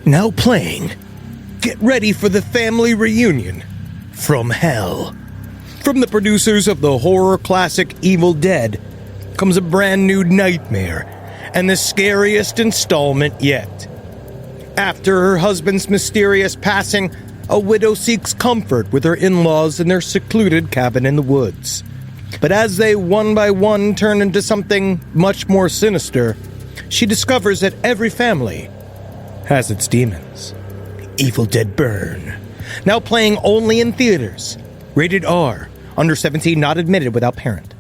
Now playing. Get ready for the family reunion from hell. From the producers of the horror classic Evil Dead comes a brand new nightmare and the scariest installment yet. After her husband's mysterious passing, a widow seeks comfort with her in-laws in their secluded cabin in the woods. But as they one by one turn into something much more sinister, she discovers that every family has its demons. Evil Dead Burn. Now playing only in theaters. Rated R. Under 17, not admitted without parent.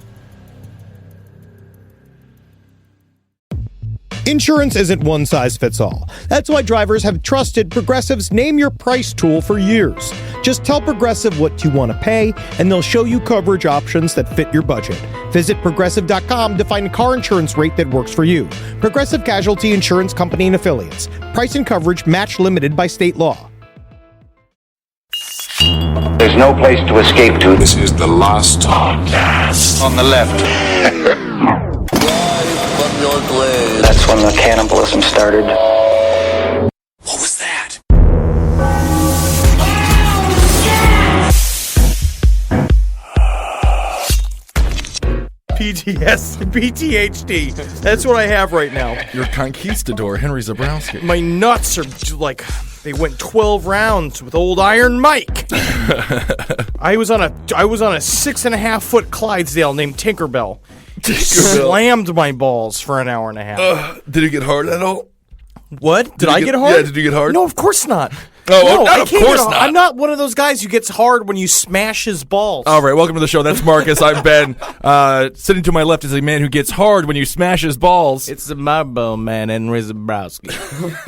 Insurance isn't one size fits all. That's why drivers have trusted Progressive's Name Your Price tool for years. Just tell Progressive what you want to pay, and they'll show you coverage options that fit your budget. Visit Progressive.com to find a car insurance rate that works for you. Progressive Casualty Insurance Company and Affiliates. Price and coverage match limited by state law. There's no place to escape to. This is the last podcast. On the left. That's when the cannibalism started. What was that? PTSD. That's what I have right now. Your conquistador, Henry Zabrowski. My nuts are like, they went 12 rounds with old Iron Mike. I was on a 6.5 foot Clydesdale named Tinkerbell. Slammed my balls for an hour and a half. Did it get hard at all? What? Did I get hard? Yeah, did you get hard? No, of course not. No, of course not. I'm not one of those guys who gets hard when you smash his balls. All right, welcome to the show. That's Marcus. I'm Ben. Sitting to my left is a man who gets hard when you smash his balls. It's the Marble Man, Henry Zabrowski.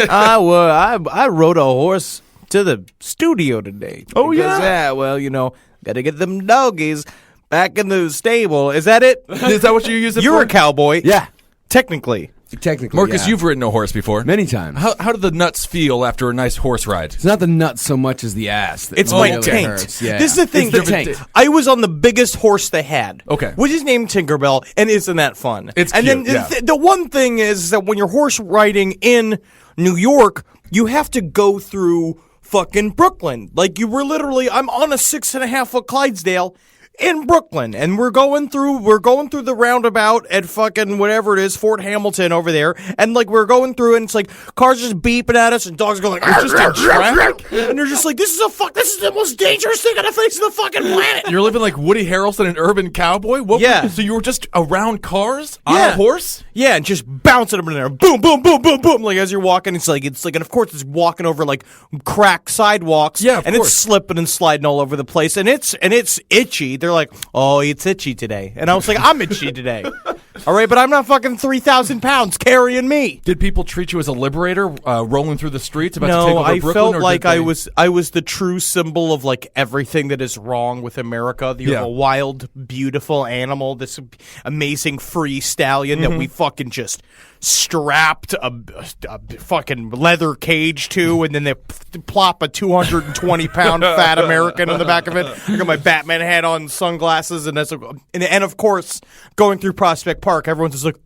I rode a horse to the studio today. Oh, because, yeah? Well, you know, gotta get them doggies back in the stable. Is that it? Is that what you use it You're for? a cowboy. Yeah. Technically. Marcus, yeah. you've ridden a horse before. Many times. How do the nuts feel after a nice horse ride? It's not the nuts so much as the ass. That It's really my taint. hurts. Yeah. This is the thing. It's the taint. I was on the biggest horse they had. Okay. Which is named Tinkerbell, and isn't that fun? It's and cute, then yeah. the one thing is that when you're horse riding in New York, you have to go through fucking Brooklyn. Like, you were literally, I'm on a 6.5 foot Clydesdale in Brooklyn, and we're going through the roundabout at fucking whatever it is, Fort Hamilton over there, and like we're going through, and it's like cars just beeping at us, and dogs going like, it's just a traffic, and they're just like, this is the most dangerous thing on the face of the fucking planet. You're living like Woody Harrelson, an urban cowboy? What? Yeah. So you were just around cars on Yeah. a horse? Yeah, and just bouncing them in there, boom, boom, boom, boom, boom. Like as you're walking, it's like, and of course it's walking over like cracked sidewalks. Yeah, of and course. it's slipping and sliding all over the place, and it's itchy. They're like, oh, it's itchy today, and I was like, I'm itchy today. All right, but I'm not fucking 3,000 pounds carrying me. Did people treat you as a liberator, rolling through the streets about to take No, over I Brooklyn? felt or like did they... I was the true symbol of like everything that is wrong with America. You're Yeah. a wild, beautiful animal, this amazing free stallion that we fucking just strapped a fucking leather cage to, and then they plop a 220-pound fat American in the back of it. I got my Batman hat on, sunglasses, and and of course, going through Prospect Park, everyone's just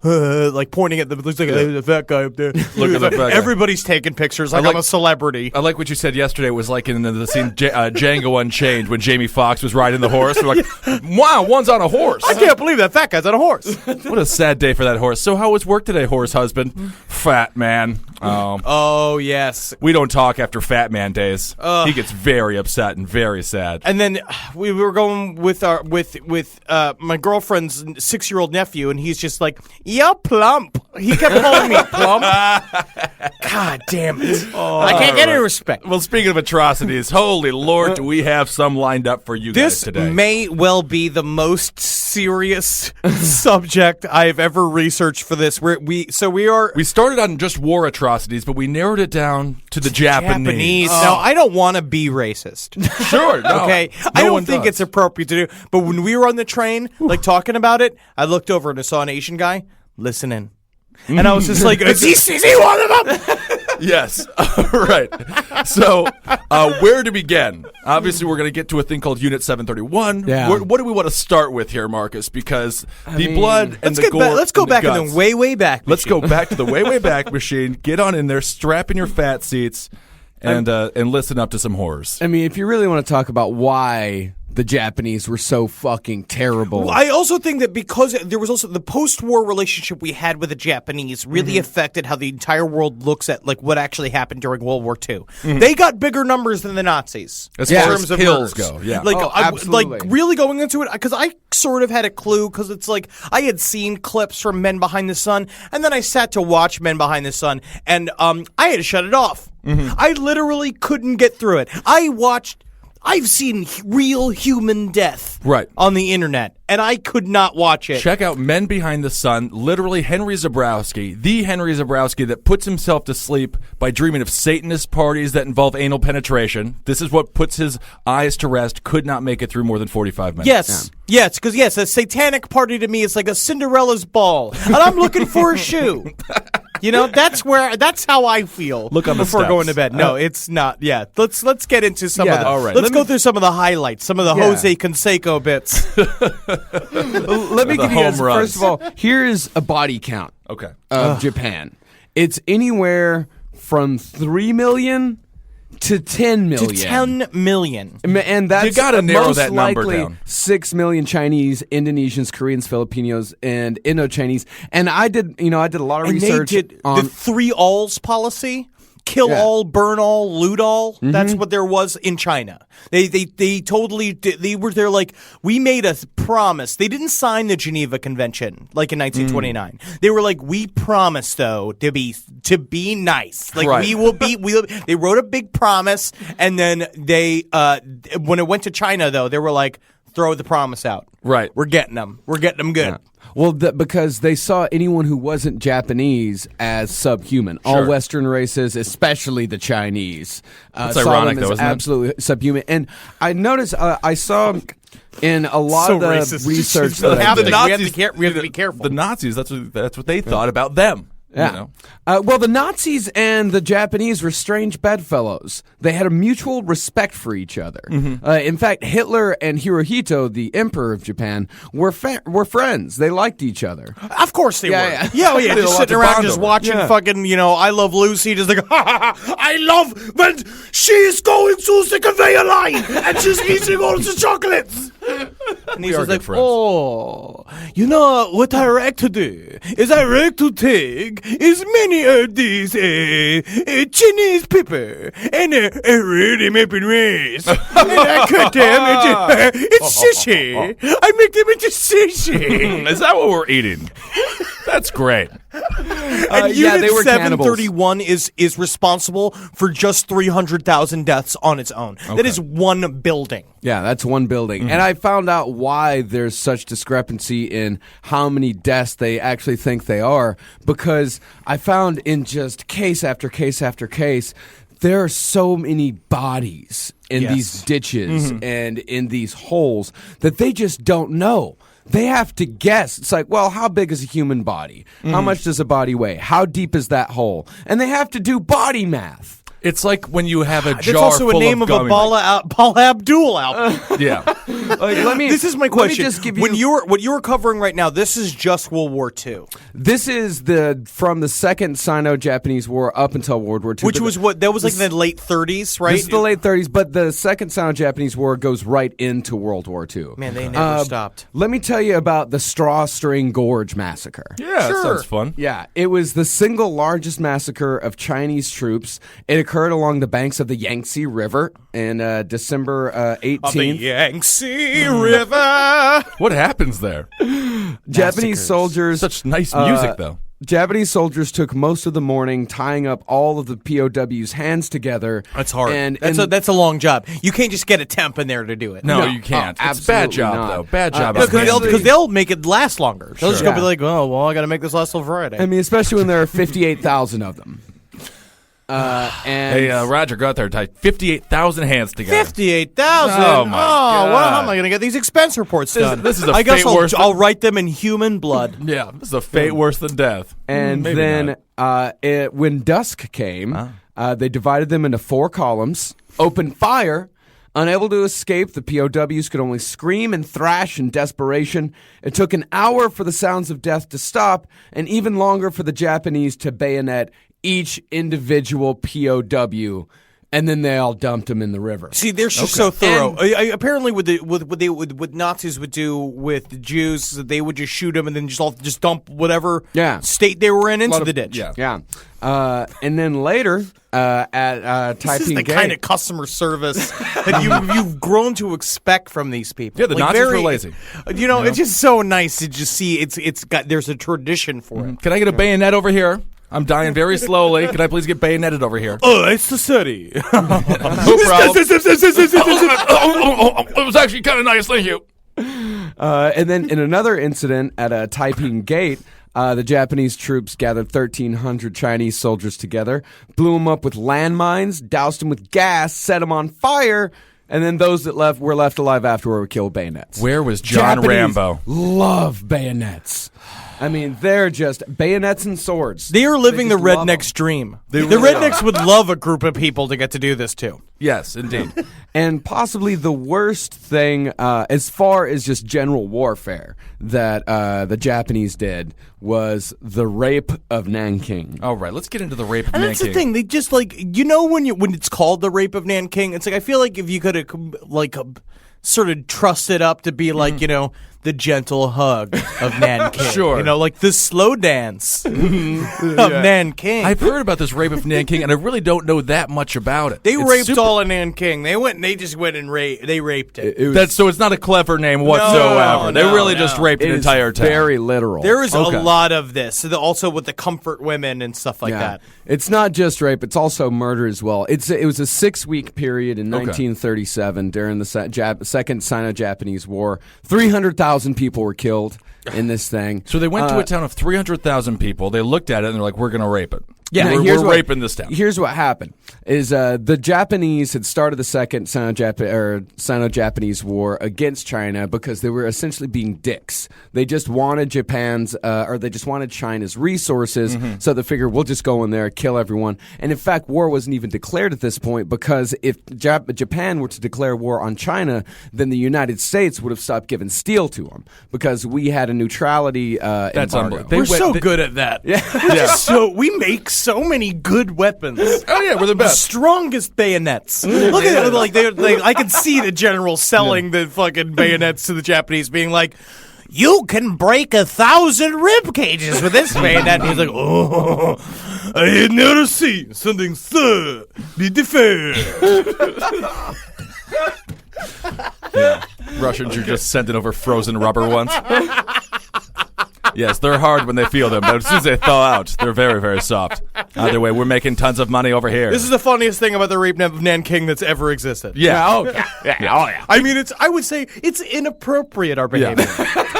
like pointing at the looks like the fat guy up there. Look at the fat guy. Everybody's taking pictures like I'm a celebrity. I like what you said yesterday was like in the scene Django Unchained when Jamie Foxx was riding the horse. They're like, wow, one's on a horse. I can't believe that fat guy's on a horse. What a sad day for that horse. So how was work today, horse husband? Fat man. Oh, yes. We don't talk after Fat Man days. He gets very upset and very sad. And then we were going with my girlfriend's 6-year-old nephew, and he's just like, "You're plump." He kept calling me plump. God damn it! I can't get any respect. Well, speaking of atrocities, holy Lord, do we have some lined up for you guys This today? may well be the most serious subject I've ever researched for this. We started on just war atrocities, but we narrowed it down to the Japanese. Now, I don't want to be racist. Sure, no. Okay, No I don't one think does. it's appropriate to do. But when we were on the train, like talking about it, I looked over and I saw an Asian guy listening, and I was just like, "Is he one of them?" Yes. Right. So, where to begin? Obviously, we're going to get to a thing called Unit 731. Yeah. What do we want to start with here, Marcus? Because blood and the gore. Let's go back in guts. the way back. Let's go back to the way back machine. Get on in there, strap in your fat seats, and listen up to some horrors. I mean, if you really want to talk about why the Japanese were so fucking terrible. Well, I also think that because there was also the post-war relationship we had with the Japanese really affected how the entire world looks at like what actually happened during World War II. They got bigger numbers than the Nazis As in far terms as of kills murders. go, yeah. Like, absolutely. like really going into it because I sort of had a clue because it's like I had seen clips from Men Behind the Sun, and then I sat to watch Men Behind the Sun, and I had to shut it off. I literally couldn't get through it. I've seen real human death on the internet, and I could not watch it. Check out Men Behind the Sun, literally Henry Zebrowski, the Henry Zebrowski that puts himself to sleep by dreaming of Satanist parties that involve anal penetration. This is what puts his eyes to rest, could not make it through more than 45 minutes. Yes. Yeah. Yes, because a satanic party to me is like a Cinderella's ball, and I'm looking for a shoe. You know, that's how I feel. Look on the before steps. going to bed. No, it's not. Yeah, let's get into some of the. All right. Let's go through some of the highlights, some of the Jose Canseco bits. Let me give you guys, home runs. first of all, here's a body count of Japan. It's anywhere from 3 million to 10 million. To 10 million. And that's You gotta narrow most that number likely down. 6 million Chinese, Indonesians, Koreans, Filipinos, and Indo-Chinese. And I did a lot of And research they did on the 3 alls policy. Kill all, burn all, loot all. That's what there was in China. They totally did. They're like, we made a promise. They didn't sign the Geneva Convention like in 1929. They were like, we promise though to be nice. Like Right. we will be. They wrote a big promise, and then they when it went to China though, they were like, throw the promise out. Right. We're getting them. We're getting them good. Yeah. Well, because they saw anyone who wasn't Japanese as subhuman. All Western races, especially the Chinese, That's saw ironic, them though, as isn't it? absolutely subhuman. And I noticed, I saw in a lot So of the racist. research We that I have did. to we have to be careful. The Nazis, that's what they thought about them. Yeah. You know? Well, the Nazis and the Japanese were strange bedfellows. They had a mutual respect for each other. In fact, Hitler and Hirohito, the emperor of Japan, were friends. They liked each other. Of course they were. Yeah. Yeah, They had a just lot sitting to around bond just over. watching fucking, I Love Lucy, just like, I love when she's going through the conveyor line and she's eating all the chocolates. And he's are just good like, friends. oh, what I like to do is I like to take as many of these Chinese pepper and really making rice. And I cut them into it's shishi. I make them into shishi. Is that what we're eating? That's great. And yeah, Unit they were 731 is responsible for just 300,000 deaths on its own. That is one building. Yeah, that's one building. And I found out why there's such discrepancy in how many deaths they actually think they are, because I found in just case after case after case, there are so many bodies in these ditches and in these holes that they just don't know. They have to guess. It's like, well, how big is a human body? How much does a body weigh? How deep is that hole? And they have to do body math. It's like when you have a jar That's also full a name of a gummy Paul Abdul album. Yeah. This is my question. Let me just give you, what you're covering right now, this is just World War II. this is from the second Sino-Japanese War up until World War II. Which was what? That was like in the late 30s, right? This is the late 30s, but the second Sino-Japanese War goes right into World War II. Man, they never stopped. Let me tell you about the Straw String Gorge Massacre. Yeah, Sure. that sounds fun. Yeah, it was the single largest massacre of Chinese troops. It occurred along the banks of the Yangtze River in December 18th. Of the Yangtze River. What happens there? Japanese soldiers. Such nice music, though. Japanese soldiers took most of the morning tying up all of the POWs' hands together. That's hard. And That's a long job. You can't just get a temp in there to do it. No, you can't. Oh, It's a bad absolutely job, not. though. Bad job. Because they'll make it last longer. They'll just go Sure. be like, oh, well, I got to make this last till Friday. I mean, especially when there are 58,000 of them. And Hey, Roger, go out there and tie 58,000 hands together. 58,000. Oh, my God. Well, how am I going to get these expense reports done? this is a I guess fate worse I'll write them in human blood. Yeah, this is a fate worse than death. And Maybe then not. when dusk came, They divided them into 4 columns, opened fire. Unable to escape, the POWs could only scream and thrash in desperation. It took an hour for the sounds of death to stop, and even longer for the Japanese to bayonet each individual POW. And then they all dumped him in the river. See, they're just so thorough. Apparently, what Nazis would do with the Jews, they would just shoot them and then just dump whatever state they were in into the ditch. Yeah. And then later at Taiping This is the Gate, kind of customer service that you've grown to expect from these people. Yeah, the Nazis were lazy. It's just so nice to just see there's a tradition for it. Can I get a bayonet over here? I'm dying very slowly. Can I please get bayoneted over here? Oh, it's the city. No problem. It was actually kind of nice. Thank you. And then in another incident at Taiping Gate, the Japanese troops gathered 1,300 Chinese soldiers together, blew them up with landmines, doused them with gas, set them on fire, and then those that were left alive afterward were killed with bayonets. Where was John Japanese Rambo? Love bayonets. I mean, they're just bayonets and swords. They are living the just love redneck's dream. The really rednecks would love a group of people to get to do this too. Yes, indeed. And possibly the worst thing, as far as just general warfare, that the Japanese did was the rape of Nanking. All right, let's get into the rape of And Nanking. that's the thing. They just when it's called the rape of Nanking, it's like I feel like if you could have sort of trussed it up to be like the gentle hug of Nanking. Sure. Like the slow dance of Nanking. I've heard about this rape of Nanking, and I really don't know that much about it. They It's raped super- all of Nanking. They just went and they raped it. So it's not a clever name whatsoever. They really just raped an It is entire town. very literal. There is Okay. a lot of this, also with the comfort women and stuff like that. It's not just rape; it's also murder as well. It was a 6-week period in 1937 during the Second Sino-Japanese War. 300,000 people were killed in this thing. So they went to a town of 300,000 people. They looked at it, and they're like, we're going to rape it. Yeah, we're raping this town. Here's what happened: is the Japanese had started the Second Sino-Japanese War against China because they were essentially being dicks. They just wanted China's resources, so they figured we'll just go in there, kill everyone. And in fact, war wasn't even declared at this point because if Japan were to declare war on China, then the United States would have stopped giving steel to them because we had a neutrality That's embargo. unbelievable. We're so good at that. We make so many good weapons. Oh, yeah, we're the The best. strongest bayonets. Look at it. I can see the general selling the fucking bayonets to the Japanese being like, you can break 1,000 rib cages with this bayonet. And he's like, oh, I had never seen something so different. Russians are just sending over frozen rubber ones. Yes, they're hard when they feel them, but as soon as they thaw out, they're very, very soft. Either way, we're making tons of money over here. This is the funniest thing about the rape of Nanking that's ever existed. yeah. I mean, I would say it's inappropriate, our behavior.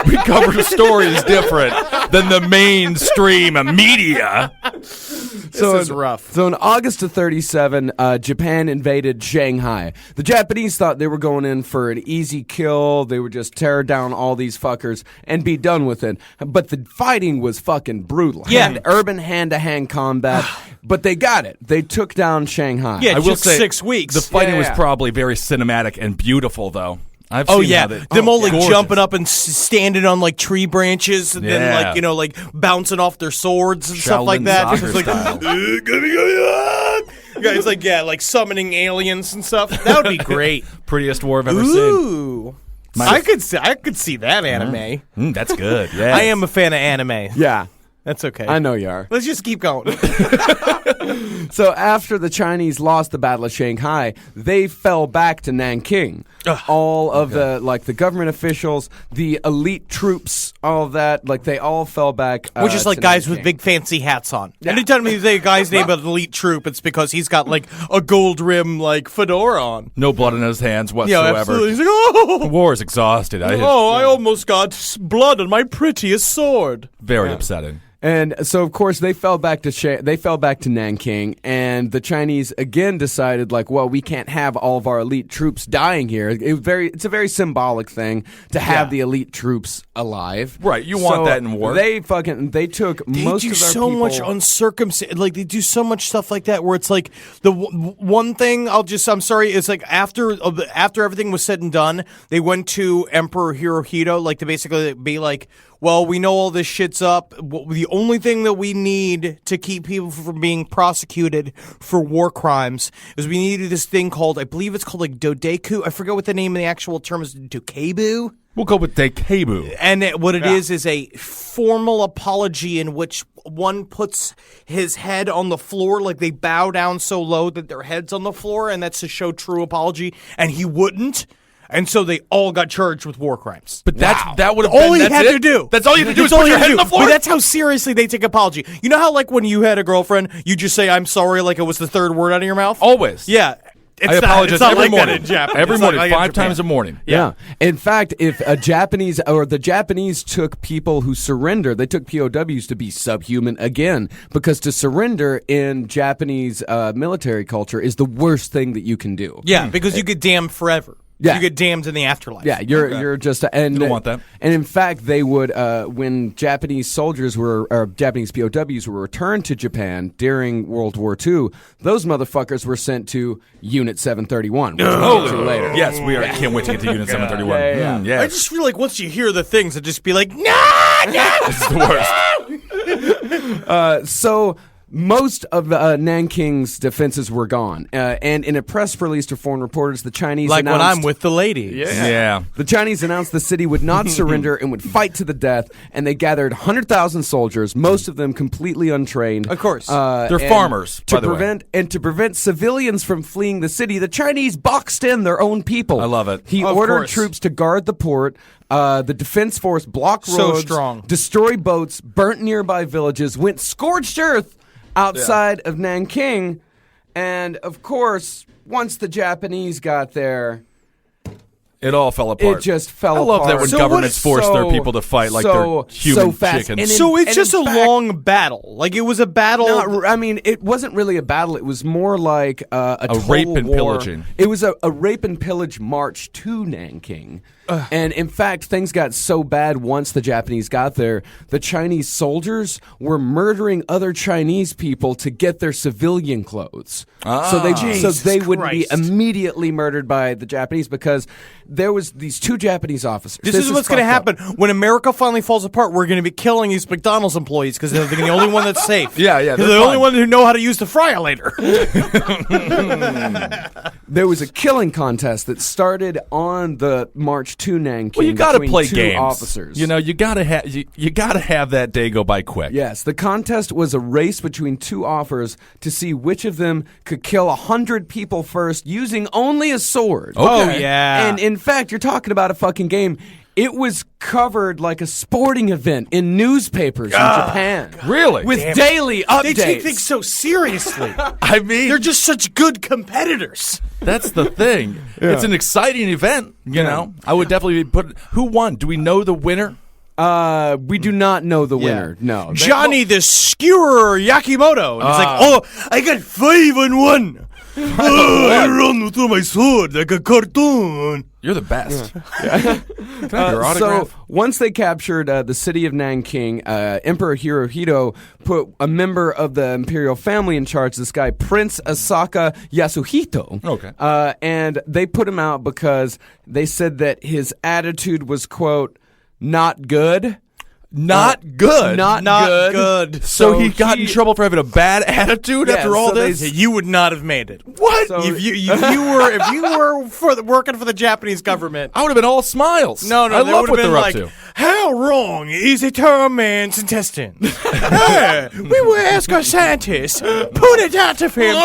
We cover stories different than the mainstream media. This is rough. So in August of 37, Japan invaded Shanghai. The Japanese thought they were going in for an easy kill. They would just tear down all these fuckers and be done with it. But the fighting was fucking brutal. Yeah. Urban hand-to-hand combat. But they got it. They took down Shanghai. Yeah, I it will took say 6 weeks. The fighting was Yeah. probably very cinematic and beautiful, though. I've Oh seen yeah, how they, them all like gorgeous. jumping up and standing on like tree branches, and Yeah. then like bouncing off their swords and stuff like Shaolin that. soccer It's like, style. yeah, it's like summoning aliens and stuff. That would be great. Prettiest war I've ever seen. Ooh, I could see that anime. That's good. Yeah, I am a fan of anime. Yeah. That's okay. I know you are. Let's just keep going. So after the Chinese lost the Battle of Shanghai, they fell back to Nanking. All of the government officials, the elite troops, all of that, they all fell back. We're just like to guys with Nanking. big fancy hats on. Anytime you say a guy's name an elite troop, it's because he's got like a gold rim fedora on. no blood in his hands Yeah, whatsoever. absolutely. He's like, oh, War is exhausted. I almost got blood on my prettiest sword. Very upsetting. And so, of course, they fell back to Nanking, and the Chinese again decided, like, well, we can't have all of our elite troops dying here. It's a very symbolic thing to have the elite troops alive. Right, you want that in war. They took most of their so people. much uncircumcised, like they do so much stuff like that where it's like the one thing I'm sorry, is like after everything was said and done, they went to Emperor Hirohito like to basically be like, well, we know all this shit's up. The only thing that we need to keep people from being prosecuted for war crimes is we needed this thing called, I believe it's called like Dodeku. I forget what the name of the actual term is. Dokebu? We'll go with Dekebu. And what it is a formal apology in which one puts his head on the floor, like they bow down so low that their head's on the floor, and that's to show true apology, and he wouldn't. And so they all got charged with war crimes. But that would have all been he had to do. That's all you had to do is That's all put he your had head to on the do. floor. But that's how seriously they take apology. You know how like when you had a girlfriend, you just say "I'm sorry" like it was the third word out of your mouth. Always. Yeah. I apologize it's not every like morning. that in Japan. Every It's not morning, like in 5 Japan. times a morning. Yeah. In fact, if the Japanese took people who surrender, they took POWs to be subhuman again, because to surrender in Japanese military culture is the worst thing that you can do. Yeah, because you get damned forever. Yeah. You get damned in the afterlife. Yeah, you're just and Don't want that. And in fact, they would when Japanese soldiers Japanese POWs were returned to Japan during World War II, those motherfuckers were sent to Unit 731. Which we'll get to later. Yes, we are. I can't wait to get to Unit 731. Yeah. I just feel like once you hear the things, it just be like, nah. This is the worst. So most of Nanking's defenses were gone, and in a press release to foreign reporters, the Chinese Like when announced, I'm with the lady. Yeah. the Chinese announced the city would not surrender and would fight to the death, and they gathered 100,000 soldiers, most of them completely untrained. Of course. They're and farmers, To by the way. prevent civilians from fleeing the city, the Chinese boxed in their own people. I love it. He Of ordered course. troops to guard the port. The defense force blocked So roads, strong. destroyed boats, burnt nearby villages, went scorched earth outside of Nanking, and of course, once the Japanese got there, It all fell apart. it just fell I love apart. that when So governments force their people to fight like they're human fast. chickens. And So it's and just in a fact- long battle. Like it was a battle. I mean, it wasn't really a battle. It was more like a total rape and war. pillaging. It was a rape and pillage march to Nanking. And in fact, things got so bad once the Japanese got there, the Chinese soldiers were murdering other Chinese people to get their civilian clothes. So they wouldn't be Christ. immediately murdered by the Japanese, because there was these two Japanese officers. This is what's going to fucked up. happen when America finally falls apart. We're going to be killing these McDonald's employees because they're the only one that's safe. Yeah, 'Cause they're they're the only fine. one who know how to use the fryer later. There was a killing contest that started on the march to Nanking. Well, you got to between play two games. officers. You know, you got to have you got to have that day go by quick. Yes, the contest was a race between two offers to see which of them could kill 100 people first using only a sword. Okay. Oh, yeah. And in fact, you're talking about a fucking game. It was covered like a sporting event in newspapers in Japan. Really? With daily updates. They take things so seriously. I mean, They're just such good competitors. that's the thing. It's an exciting event. You know, I would definitely put. Who won? Do we know the winner? We do not know the winner. No. Johnny the Skewer Yakimoto. And he's like, oh, I got 5-1. I run through my sword like a cartoon. You're the best. Can I have your autograph? So once they captured the city of Nanking, Emperor Hirohito put a member of the imperial family in charge, this guy Prince Asaka Yasuhito. Okay. And they put him out because they said that his attitude was, quote, not good. Not good. Not good. So he got in trouble for having a bad attitude Yeah, after all so they this. You would not have made it. What? So- If you were working for the Japanese government. I would have been all smiles. No, I they love would what have been they're like, up to. how wrong is it to a man's intestines? Hey, we will ask our scientists. Put it out to him,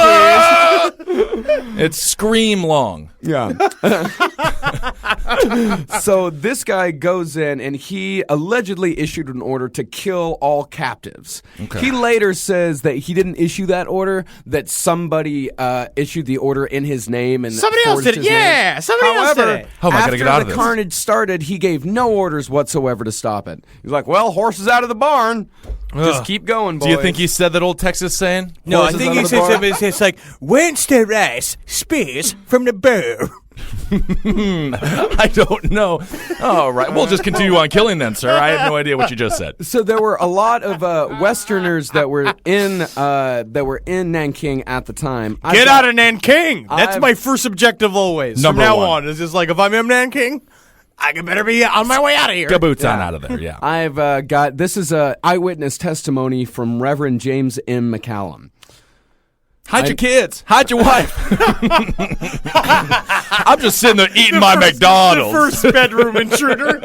please. It's scream long. Yeah. So this guy goes in and he allegedly issued an order to kill all captives. Okay. He later says that he didn't issue that order, that somebody issued the order in his name. And Somebody else forged did it. his name. Yeah, somebody else However, did it. How am I gonna after get out of the this? carnage started, he gave no orders whatsoever to stop it. He's like, well, horse is out of the barn. Just keep going, boys. Do you think he said that old Texas saying? No, I Horses think under he the said bar? something. It's like, whence the rice spears from the bear. I don't know. All right, we'll just continue on killing then, sir. I have no idea what you just said. So there were a lot of Westerners that were in Nanking at the time. Get out of Nanking. That's I've- my first objective always. Number From now one. on, it's just like, if I'm in Nanking, I can better be on my way out of here. Boots on out of there, yeah. I've got this is a eyewitness testimony from Reverend James M. McCallum. Hide your kids. Hide your wife. I'm just sitting there eating my McDonald's. First bedroom intruder.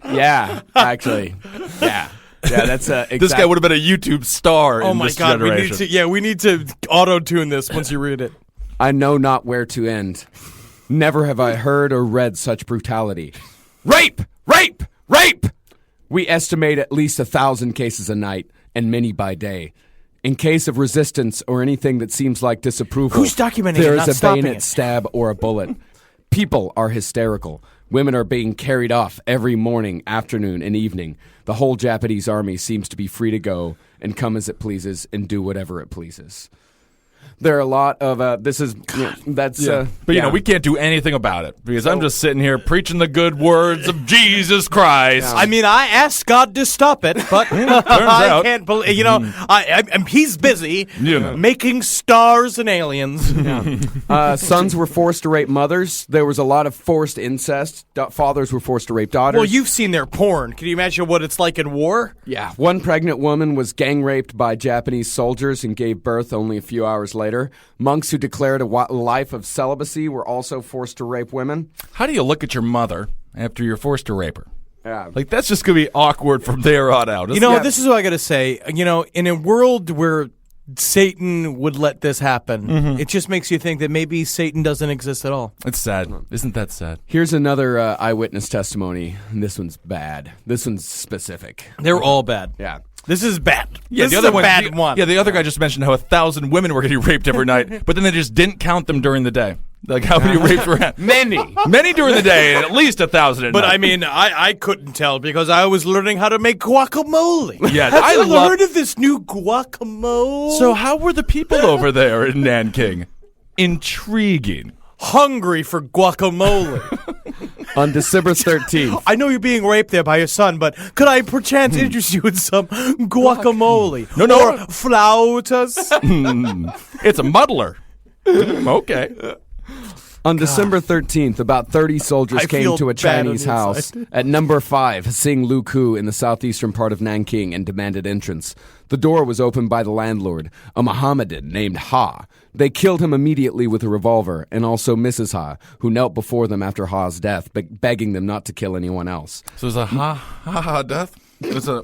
Yeah, actually, yeah. That's This guy would have been a YouTube star Oh in my this God, generation. we need to auto-tune this once you read it. I know not where to end. Never have I heard or read such brutality. Rape! Rape! Rape! We estimate at least 1,000 cases a night, and many by day. In case of resistance or anything that seems like disapproval, Who's documenting it, there not is a stopping bayonet it? stab or a bullet. People are hysterical. Women are being carried off every morning, afternoon, and evening. The whole Japanese army seems to be free to go and come as it pleases and do whatever it pleases. There are a lot of this is that's But you know, we can't do anything about it because I'm just sitting here preaching the good words of Jesus Christ. I mean, I asked God to stop it, but I out. can't believe. He's busy Yeah. making stars and aliens. sons were forced to rape mothers. There was a lot of forced incest. Fathers were forced to rape daughters. Well, you've seen their porn. Can you imagine what it's like in war? Yeah, one pregnant woman was gang raped by Japanese soldiers and gave birth only a few hours later. Monks who declared a life of celibacy were also forced to rape women. How do you look at your mother after you're forced to rape her? Yeah. Like, that's just going to be awkward from there on out. This is what I got to say. In a world where Satan would let this happen, it just makes you think that maybe Satan doesn't exist at all. It's sad. Isn't that sad? Here's another eyewitness testimony. And this one's bad. This one's specific. They're all bad. Yeah. This is bad. Yeah, this the is other a one, bad one. Yeah, the other guy just mentioned how 1,000 women were getting raped every night, but then they just didn't count them during the day. Like, how many rapes were happening? Many during the day, and at least 1,000 at But night. I mean, I couldn't tell because I was learning how to make guacamole. Yeah, Have I you love- heard of this new guacamole? So how were the people over there in Nanking? Intriguing. hungry for guacamole. On December 13th. I know you're being raped there by your son, but could I perchance interest you in some guacamole? No. Or flautas? It's a muddler. Okay. On December 13th, about 30 soldiers I came feel to a bad on Chinese the house inside. at number 5, Sing Lu Ku in the southeastern part of Nanking and demanded entrance. The door was opened by the landlord, a Mohammedan named Ha. They killed him immediately with a revolver, and also Mrs. Ha, who knelt before them after Ha's death, begging them not to kill anyone else. So it's a ha death. It's a so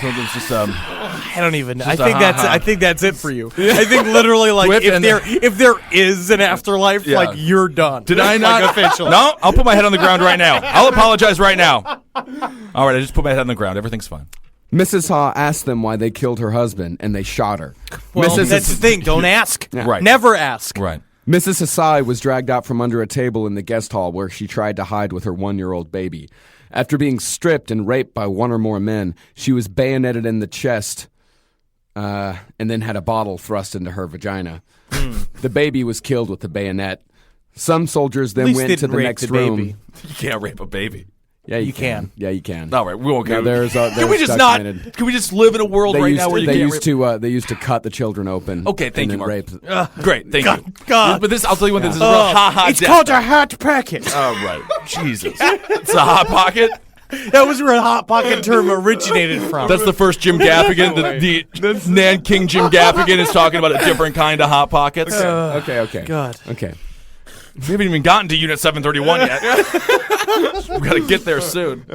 there's just I don't even. I Just a think that's. ha-ha. I think that's it for you. I think literally, like Quit and- if there is an afterlife, Yeah. like you're done. Did I not? Like, official? No, I'll put my head on the ground right now. I'll apologize right now. All right, I just put my head on the ground. Everything's fine. Mrs. Ha asked them why they killed her husband, and they shot her. Well, Mrs. that's the thing. Don't ask. Right. Never ask. Right. Mrs. Hasai was dragged out from under a table in the guest hall where she tried to hide with her 1-year-old baby. After being stripped and raped by one or more men, she was bayoneted in the chest and then had a bottle thrust into her vagina. The baby was killed with the bayonet. Some soldiers At then least went they to didn't the rape next the room. baby. You can't rape a baby. Yeah, You can. Yeah, you can. All right, we won't go. No, there's Can we just documented. not? Can we just live in a world They right used, now where you they can't used to they used to cut the children open. Okay, thank and you, then Mark. rape. Great, thank you. God. But this, I'll tell you what, this is a real ha-ha It's death. called a hot packet. All right, Jesus. It's a hot pocket. That was where a hot pocket term originated from. That's the first Jim Gaffigan. The Nanking Jim Gaffigan is talking about a different kind of hot pockets. Okay. God. Okay. We haven't even gotten to Unit 731 yet. We've got to get there soon.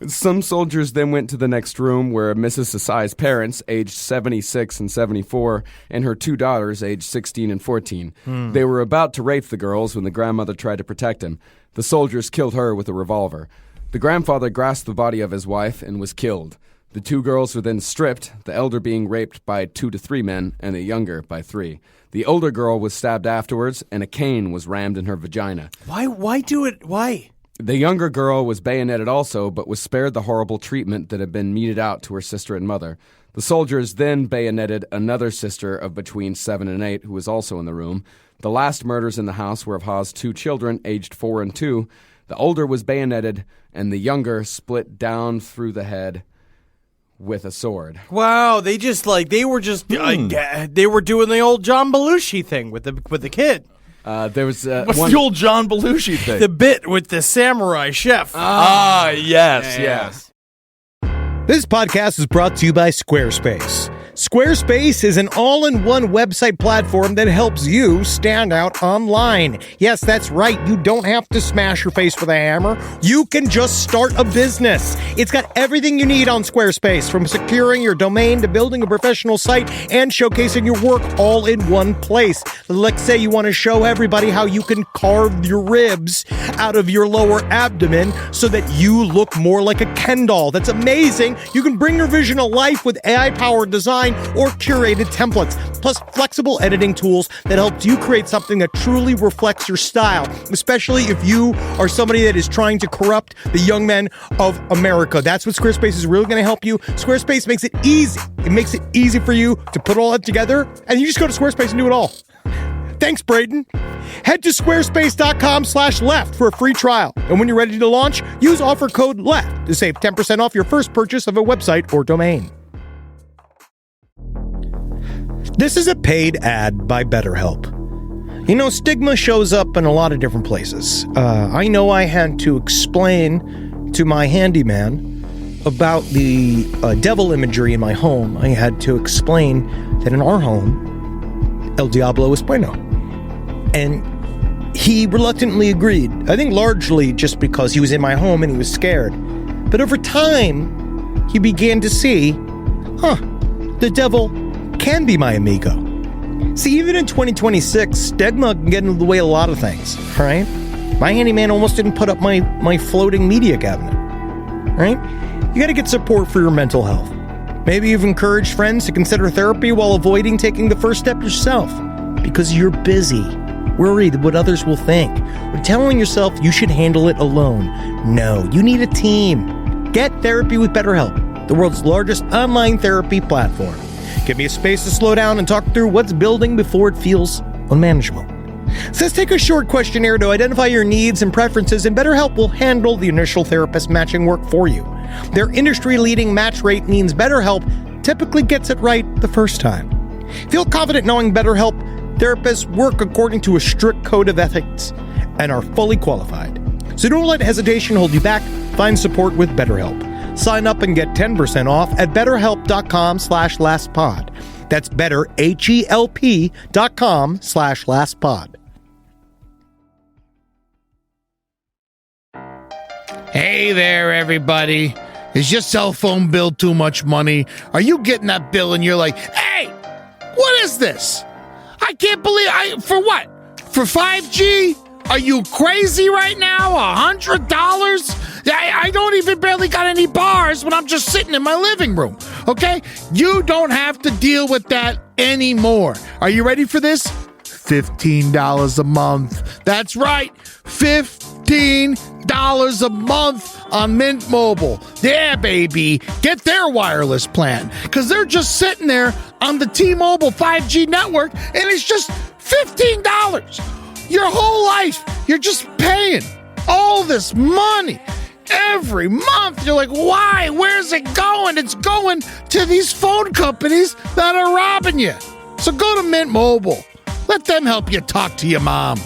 Some soldiers then went to the next room where Mrs. Sasai's parents, aged 76 and 74, and her 2 daughters, aged 16 and 14. They were about to rape the girls when the grandmother tried to protect him. The soldiers killed her with a revolver. The grandfather grasped the body of his wife and was killed. The 2 girls were then stripped, the elder being raped by 2 to 3 men, and the younger by 3. The older girl was stabbed afterwards, and a cane was rammed in her vagina. Why do it? Why? The younger girl was bayoneted also, but was spared the horrible treatment that had been meted out to her sister and mother. The soldiers then bayoneted another sister of between 7 and 8, who was also in the room. The last murders in the house were of Ha's 2 children, aged 4 and 2. The older was bayoneted, and the younger split down through the head with a sword. Wow, they were doing the old John Belushi thing with the kid. There was What's one. the old John Belushi thing? The bit with the samurai chef. Yes. This podcast is brought to you by Squarespace. Squarespace is an all-in-one website platform that helps you stand out online. Yes, that's right. You don't have to smash your face with a hammer. You can just start a business. It's got everything you need on Squarespace, from securing your domain to building a professional site and showcasing your work all in one place. Let's say you want to show everybody how you can carve your ribs out of your lower abdomen so that you look more like a Ken doll. That's amazing. You can bring your vision to life with AI-powered design or curated templates, plus flexible editing tools that helps you create something that truly reflects your style, especially if you are somebody that is trying to corrupt the young men of America. That's what Squarespace is really going to help you. Squarespace makes it easy. It makes it easy for you to put all that together, and you just go to Squarespace and do it all. Thanks, Braden. Head to squarespace.com/left for a free trial. And when you're ready to launch, use offer code LEFT to save 10% off your first purchase of a website or domain. This is a paid ad by BetterHelp. You know, stigma shows up in a lot of different places. I know I had to explain to my handyman about the devil imagery in my home. I had to explain that in our home, El Diablo es bueno. And he reluctantly agreed. I think largely just because he was in my home and he was scared. But over time, he began to see, the devil can be my amigo. See, even in 2026, stigma can get in the way of a lot of things, right? My handyman almost didn't put up my floating media cabinet, right? You gotta get support for your mental health. Maybe you've encouraged friends to consider therapy while avoiding taking the first step yourself because you're busy, worried what others will think, or telling yourself you should handle it alone. No, you need a team. Get therapy with BetterHelp, the world's largest online therapy platform. Give me a space to slow down and talk through what's building before it feels unmanageable. So let's take a short questionnaire to identify your needs and preferences, and BetterHelp will handle the initial therapist matching work for you. Their industry-leading match rate means BetterHelp typically gets it right the first time. Feel confident knowing BetterHelp therapists work according to a strict code of ethics and are fully qualified. So don't let hesitation hold you back. Find support with BetterHelp. Sign up and get 10% off at betterhelp.com/lastpod. That's betterhelp.com/lastpod. Hey there, everybody. Is your cell phone bill too much money? Are you getting that bill and you're like, hey, what is this? I can't believe for what? For 5G? Are you crazy right now? $100? I don't even barely got any bars when I'm just sitting in my living room, okay? You don't have to deal with that anymore. Are you ready for this? $15 a month. That's right, $15 a month on Mint Mobile. Yeah, baby. Get their wireless plan, because they're just sitting there on the T-Mobile 5G network, and it's just $15. Your whole life, you're just paying all this money every month. You're like, why? Where's it going? It's going to these phone companies that are robbing you. So go to Mint Mobile. Let them help you talk to your mom.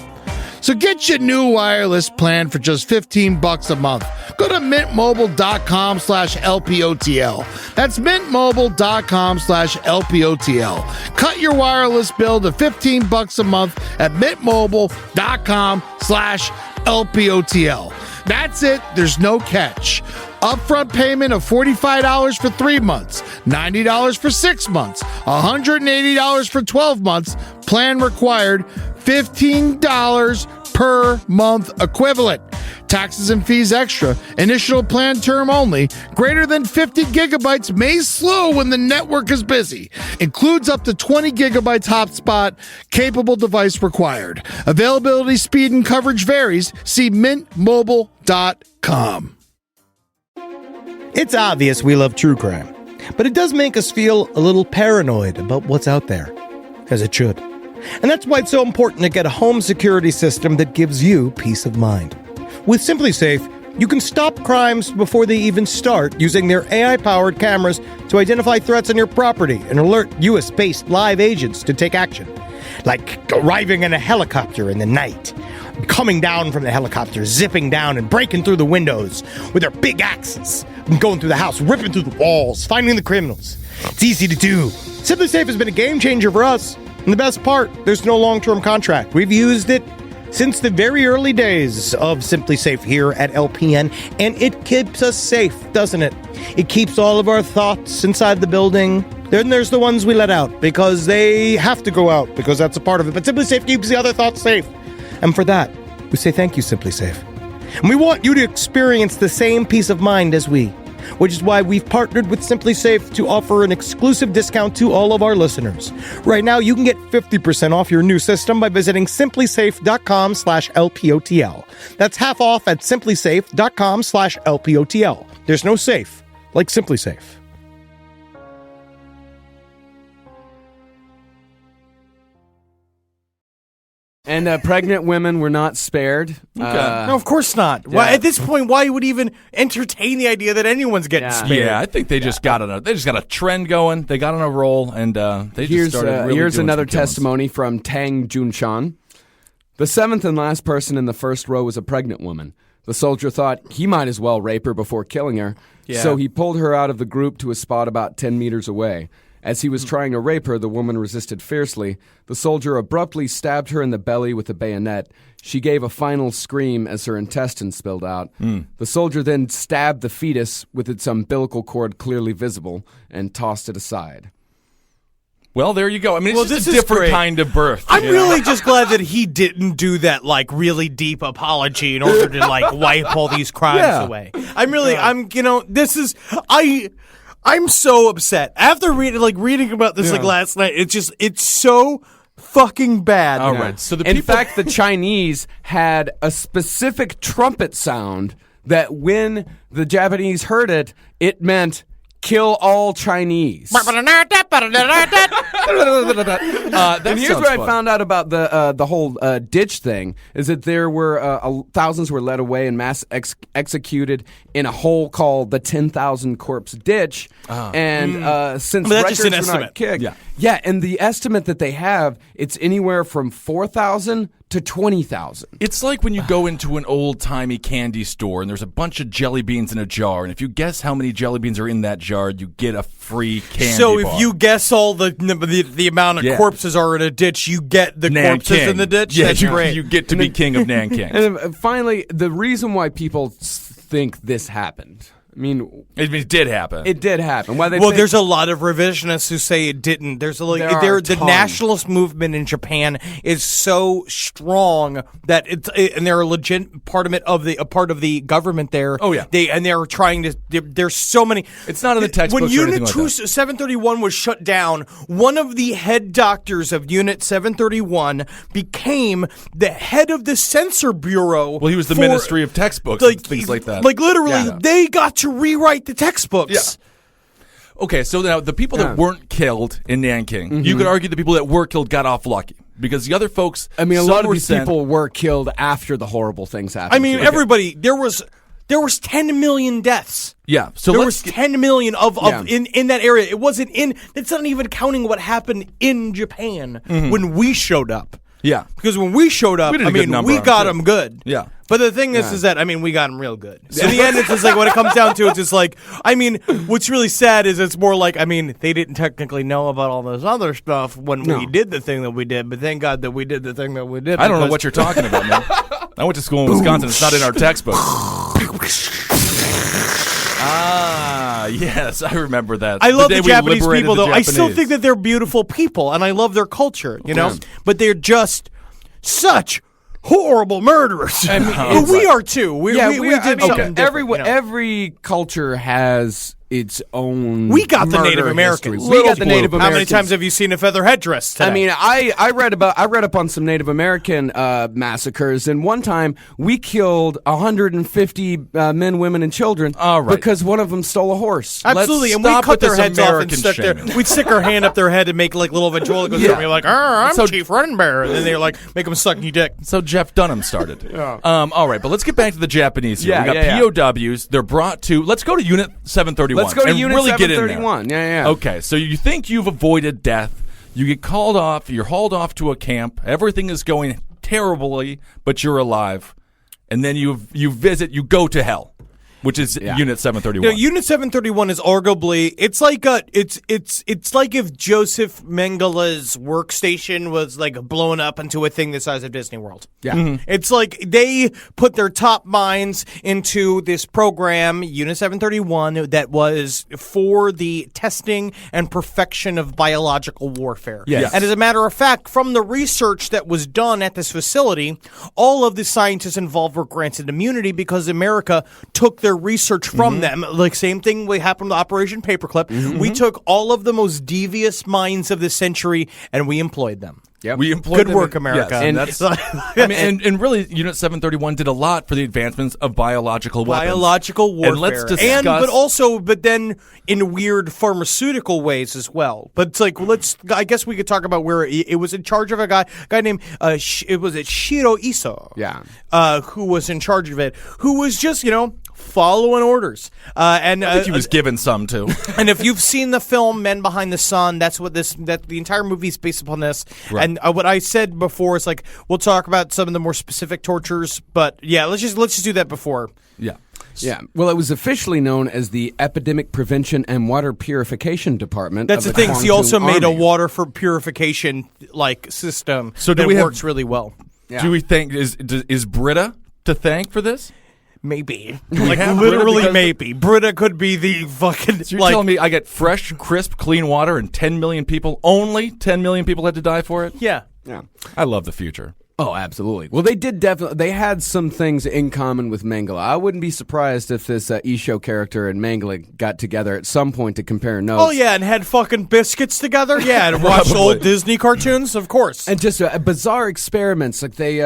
So get your new wireless plan for just $15 a month. Go to mintmobile.com/LPOTL. That's mintmobile.com/LPOTL. Cut your wireless bill to $15 a month at mintmobile.com/LPOTL. That's it. There's no catch. Upfront payment of $45 for 3 months, $90 for 6 months, $180 for 12 months. Plan required, $15 per month equivalent. Taxes and fees extra. Initial plan term only. Greater than 50 gigabytes may slow when the network is busy. Includes up to 20 gigabytes hotspot. Capable device required. Availability, speed, and coverage varies. See mintmobile.com. It's obvious we love true crime, but it does make us feel a little paranoid about what's out there, as it should. And that's why it's so important to get a home security system that gives you peace of mind. With SimpliSafe, you can stop crimes before they even start using their AI-powered cameras to identify threats on your property and alert US-based live agents to take action. Like arriving in a helicopter in the night, coming down from the helicopter, zipping down and breaking through the windows with their big axes, and going through the house, ripping through the walls, finding the criminals. It's easy to do. SimpliSafe has been a game changer for us. And the best part, there's no long-term contract. We've used it since the very early days of SimpliSafe here at LPN, and it keeps us safe, doesn't it? It keeps all of our thoughts inside the building. Then there's the ones we let out because they have to go out because that's a part of it. But SimpliSafe keeps the other thoughts safe. And for that, we say thank you, SimpliSafe. And we want you to experience the same peace of mind as we, which is why we've partnered with SimpliSafe to offer an exclusive discount to all of our listeners. Right now, you can get 50% off your new system by visiting simplysafe.com/LPOTL. That's half off at simplysafe.com/LPOTL. There's no safe like SimpliSafe. And pregnant women were not spared. No, of course not. Why, at this point, why would even entertain the idea that anyone's getting spared? Yeah, I think they just got a trend going. They got on a roll, and they just started really Here's doing another some killings. testimony from Tang Junshan. The seventh and last person in the first row was a pregnant woman. The soldier thought he might as well rape her before killing her, so he pulled her out of the group to a spot about 10 meters away. As he was trying to rape her, the woman resisted fiercely. The soldier abruptly stabbed her in the belly with a bayonet. She gave a final scream as her intestines spilled out. The soldier then stabbed the fetus with its umbilical cord clearly visible and tossed it aside. Well, there you go. I mean, it's this just a is different great. kind of birth. I'm really just glad that he didn't do that, like, really deep apology in order to, like, wipe all these crimes away. I'm so upset. After reading about this, last night, it's so fucking bad. All right. So In fact, the Chinese had a specific trumpet sound that when the Japanese heard it, it meant kill all Chinese. And here's what I found out about the whole ditch thing is that there were thousands were led away and mass executed in a hole called the 10,000 corpse ditch. And since But that's records just an were not estimate. kicked, yeah, and the estimate that they have, it's anywhere from 4,000 to 20,000. It's like when you go into an old-timey candy store and there's a bunch of jelly beans in a jar, and if you guess how many jelly beans are in that jar, you get a free candy So bar. if you guess all the amount of corpses are in a ditch, you get the corpses in the ditch? Yeah, That's great. you get to be king of Nanking. And finally, the reason why people think this happened. I mean, it did happen. It did happen. Why they Well, think- there's a lot of revisionists who say it didn't. There are a The ton. nationalist movement in Japan is so strong that and they're a legit part of the government there. Oh, yeah. They're trying to. There's so many. It's not in the textbooks When or Unit anything like that. 731 was shut down, one of the head doctors of Unit 731 became the head of the censor bureau. Well, he was the for- Ministry of Textbooks and things like that. Like literally, Yeah. they got to rewrite the textbooks. Yeah. Okay, so now the people that weren't killed in Nanking, you could argue the people that were killed got off lucky. Because the other folks, I mean, a some lot of were these sent- people were killed after the horrible things happened. I mean, to them. everybody. There was 10 million deaths. Yeah, so There let's was 10 million of Yeah. in that area. It wasn't in. It's not even counting what happened in Japan when we showed up. Yeah. Because when we showed up, We did a I good mean, number we on it, got too. them good. Yeah. But the thing is that, I mean, we got them real good. So in the end, it's just like, when it comes down to it, it's just like, I mean, what's really sad is it's more like, I mean, they didn't technically know about all this other stuff when we did the thing that we did, but thank God that we did the thing that we did. I don't know because- what you're talking about, man. I went to school in Wisconsin. It's not in our textbook. Yes, I remember that. I love the day we Japanese liberated people, the though. I still Japanese. think that they're beautiful people, and I love their culture, you know? But they're just such horrible murderers. I mean, we are too. We did something different, every culture has its own. We got the Native murder Americans. history. We got the Native How Americans. many times have you seen a feather headdress today? I mean, I read up on some Native American massacres, and one time we killed 150 men, women, and children because one of them stole a horse. Absolutely, and we cut their heads off and stuck we'd stick our hand up their head and make like little ventriloquist and be like, I'm Chief Running Bear, and then they're like, make them suck your dick. So Jeff Dunham started. All right, but let's get back to the Japanese here. We got POWs. They're brought to. Let's go to Unit 731. Let's go to Unit really 731. Yeah. Okay, so you think you've avoided death. You get called off. You're hauled off to a camp. Everything is going terribly, but you're alive. And then you go to hell, which is Unit 731. Unit 731 is arguably it's like if Joseph Mengele's workstation was like blown up into a thing the size of Disney World. Yeah. Mm-hmm. It's like they put their top minds into this program, Unit 731, that was for the testing and perfection of biological warfare. Yes. And as a matter of fact, from the research that was done at this facility, all of the scientists involved were granted immunity because America took their research from them. Like same thing happened with Operation Paperclip. We took all of the most devious minds of the century and we employed them. Yep. We employed Good work, America. Yes, and that's, and really, Unit 731 did a lot for the advancements of biological weapons. Biological warfare. And let's discuss. But then in weird pharmaceutical ways as well. But it's like, I guess we could talk about where it was in charge of a guy named, Shiro Iso. Yeah. Who was in charge of it, who was just, following orders. And I think he was given some too. And if you've seen the film Men Behind the Sun, that's what the entire movie is based upon this. Right. And what I said before is like we'll talk about some of the more specific tortures, but yeah, let's just do that before. Yeah. Yeah. Well, it was officially known as the Epidemic Prevention and Water Purification Department. That's of the thing. He also made a Army. water for purification system that works really well. Yeah. Do we think is Britta to thank for this? Maybe. Like Literally maybe. Britta could be the fucking... So you're telling me I get fresh, crisp, clean water and 10 million people, only 10 million people had to die for it? Yeah. I love the future. Oh, absolutely. Well, they had some things in common with Mengele. I wouldn't be surprised if this Isho character and Mengele got together at some point to compare notes. Oh, yeah, and had fucking biscuits together? Yeah, and watched old Disney cartoons? Of course. And just bizarre experiments. Like they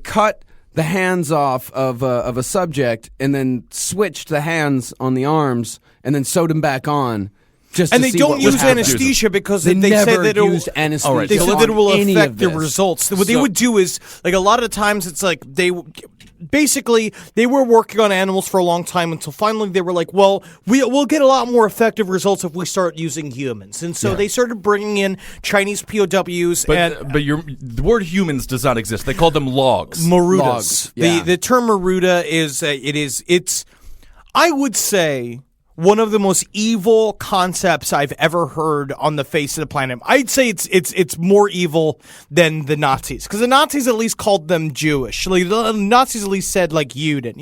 cut the hands off of a subject and then switched the hands on the arms and then sewed them back on. And they don't use anesthesia because they never said that used anesthesia. They said that it will affect the this. results. What they would do is, like a lot of times, it's like they were working on animals for a long time until finally they were like, well, we'll get a lot more effective results if we start using humans. And so they started bringing in Chinese POWs. But the word humans does not exist. They called them logs. Marudas. Logs, yeah. The term Maruda is it's I would say one of the most evil concepts I've ever heard on the face of the planet. I'd say it's more evil than the Nazis, because the Nazis at least called them Jewish. Like, the Nazis at least said like Juden,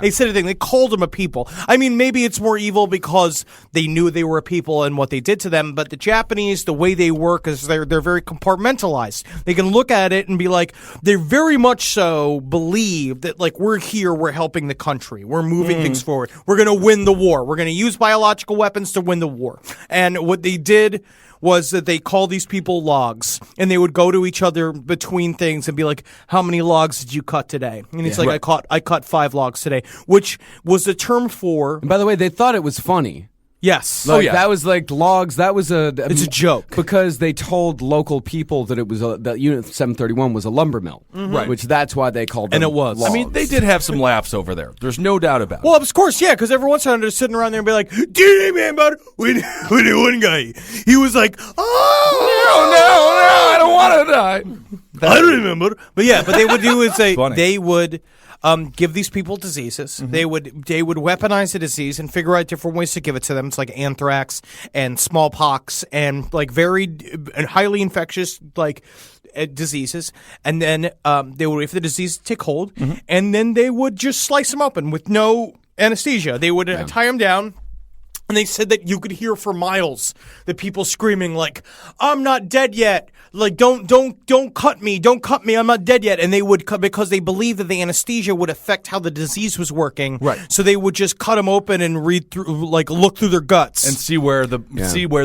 they said a thing. They called them a people. I mean, maybe it's more evil because they knew they were a people and what they did to them. But the Japanese, the way they work is they're very compartmentalized. They can look at it and be like, they very much so believe that like we're here, we're helping the country, we're moving things forward, we're gonna win the war, we're gonna use biological weapons to win the war. And what they did was that they called these people logs, and they would go to each other between things and be like, how many logs did you cut today? And it's like, I cut 5 logs today, which was the term for... And by the way, they thought it was funny. Yes. That was like logs. That was it's a joke. Because they told local people that it was that Unit 731 was a lumber mill. Right. Which that's why they called them And it was. logs. I mean, they did have some laughs over there. There's no doubt about it. Well, of course, yeah, because every once in a while they're sitting around there and be like, do you remember when one guy, he was like, oh, no, I don't want to die. I don't remember. But they would do is Funny. they would give these people diseases. They would weaponize the disease and figure out different ways to give it to them. It's like anthrax and smallpox and like very highly infectious like diseases. And then they would wait for the disease to take hold, and then they would just slice them open with no anesthesia. They would tie them down. And they said that you could hear for miles the people screaming like, "I'm not dead yet! Like, don't cut me! Don't cut me! I'm not dead yet!" And they would cut because they believed that the anesthesia would affect how the disease was working. Right. So they would just cut them open and read through, like, look through their guts and see where the